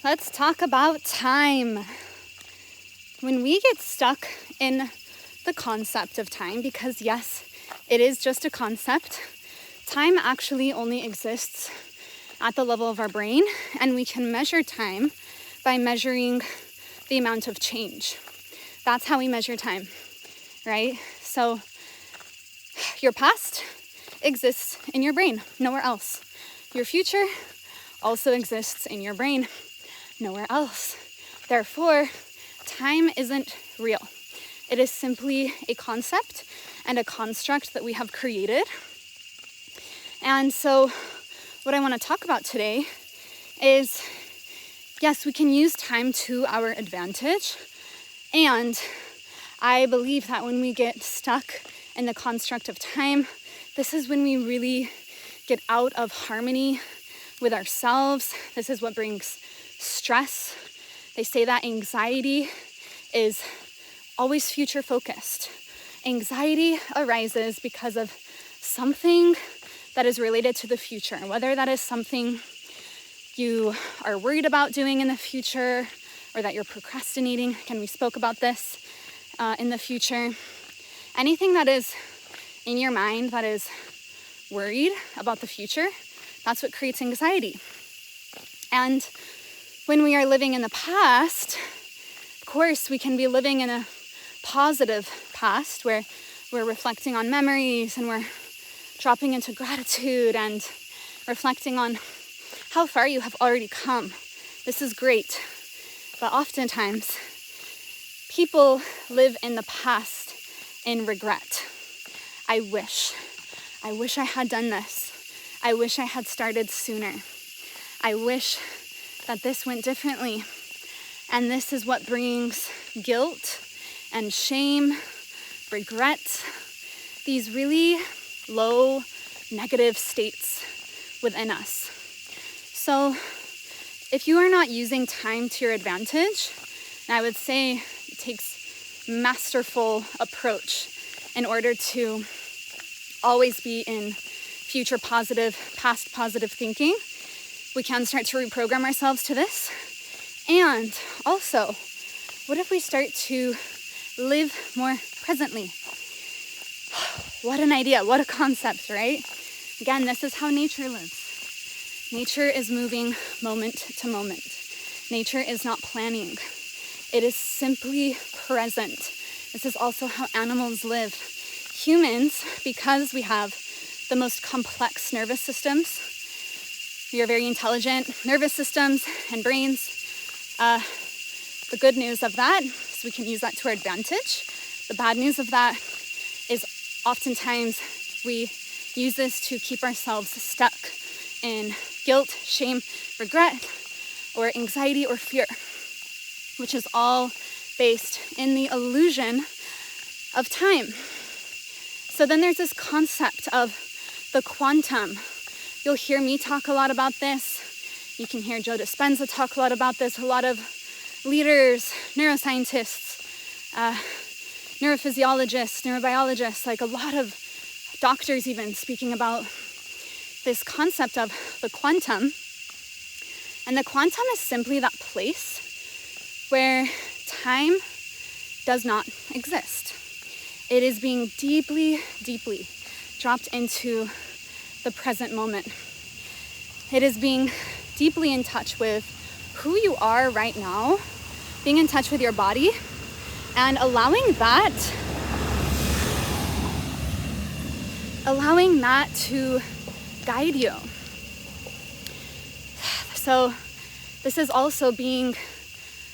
Let's talk about time. When we get stuck in the concept of time, because yes, it is just a concept, time actually only exists at the level of our brain, and we can measure time by measuring the amount of change. That's how we measure time, right? So your past exists in your brain, nowhere else. Your future also exists in your brain, nowhere else. Therefore, time isn't real. It is simply a concept and a construct that we have created. And so what I want to talk about today is, yes, we can use time to our advantage. And I believe that when we get stuck in the construct of time, this is when we really get out of harmony with ourselves. This is what brings stress. They say that anxiety is always future focused. Anxiety arises because of something that is related to the future, whether that is something you are worried about doing in the future or that you're procrastinating. Again, we spoke about this in the future. Anything that is in your mind that is worried about the future, that's what creates anxiety. And when we are living in the past, of course, we can be living in a positive past where we're reflecting on memories and we're dropping into gratitude and reflecting on how far you have already come. This is great. But oftentimes, people live in the past in regret. I wish I had done this. I wish I had started sooner. I wish that this went differently. And this is what brings guilt and shame, regret, these really low negative states within us. So if you are not using time to your advantage, and I would say it takes masterful approach in order to always be in future positive, past positive thinking, we can start to reprogram ourselves to this. And also, what if we start to live more presently? What an idea, what a concept, right? Again, this is how nature lives. Nature is moving moment to moment. Nature is not planning. It is simply present. This is also how animals live. Humans, because we have the most complex nervous systems, we are very intelligent nervous systems and brains. The good news of that is we can use that to our advantage. The bad news of that is oftentimes we use this to keep ourselves stuck in guilt, shame, regret, or anxiety or fear, which is all based in the illusion of time. So then there's this concept of the quantum. You'll hear me talk a lot about this. You can hear Joe Dispenza talk a lot about this. A lot of leaders, neuroscientists, neurophysiologists, neurobiologists, like a lot of doctors even speaking about this concept of the quantum. And the quantum is simply that place where time does not exist. It is being deeply, deeply dropped into the present moment. It is being deeply in touch with who you are right now, being in touch with your body, and allowing that to guide you. So this is also being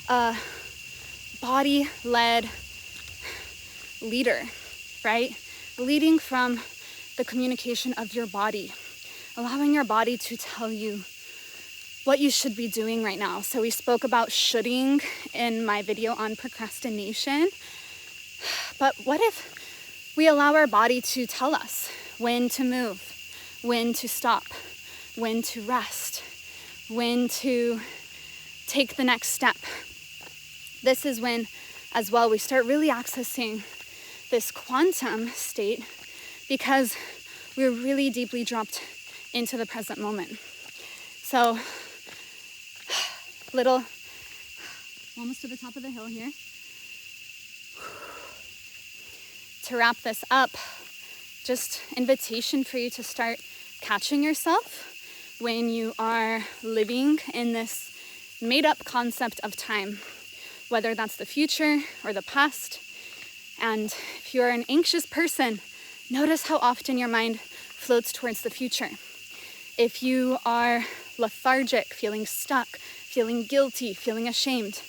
a body-led leader, right? Leading from the communication of your body, allowing your body to tell you what you should be doing right now. So we spoke about shoulding in my video on procrastination. But what if we allow our body to tell us when to move, when to stop, when to rest, when to take the next step? This is when, as well, we start really accessing this quantum state because we're really deeply dropped into the present moment. So little, almost to the top of the hill here. To wrap this up, just invitation for you to start catching yourself when you are living in this made up concept of time, whether that's the future or the past. And if you're an anxious person, notice how often your mind floats towards the future. If you are lethargic, feeling stuck, feeling guilty, feeling ashamed,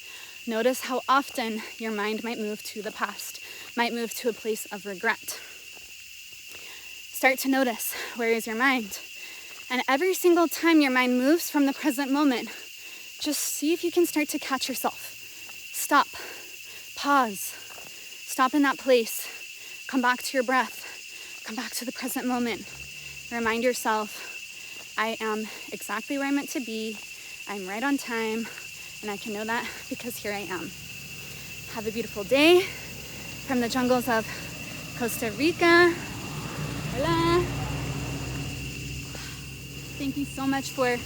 notice how often your mind might move to the past, might move to a place of regret. Start to notice, where is your mind? And every single time your mind moves from the present moment, just see if you can start to catch yourself. Stop, pause, stop in that place, come back to your breath, come back to the present moment. Remind yourself, I am exactly where I'm meant to be, I'm right on time, and I can know that because here I am. Have a beautiful day from the jungles of Costa Rica. Hola. Thank you so much for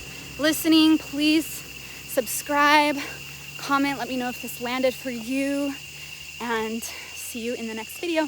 listening. Please subscribe, comment, let me know if this landed for you, and see you in the next video.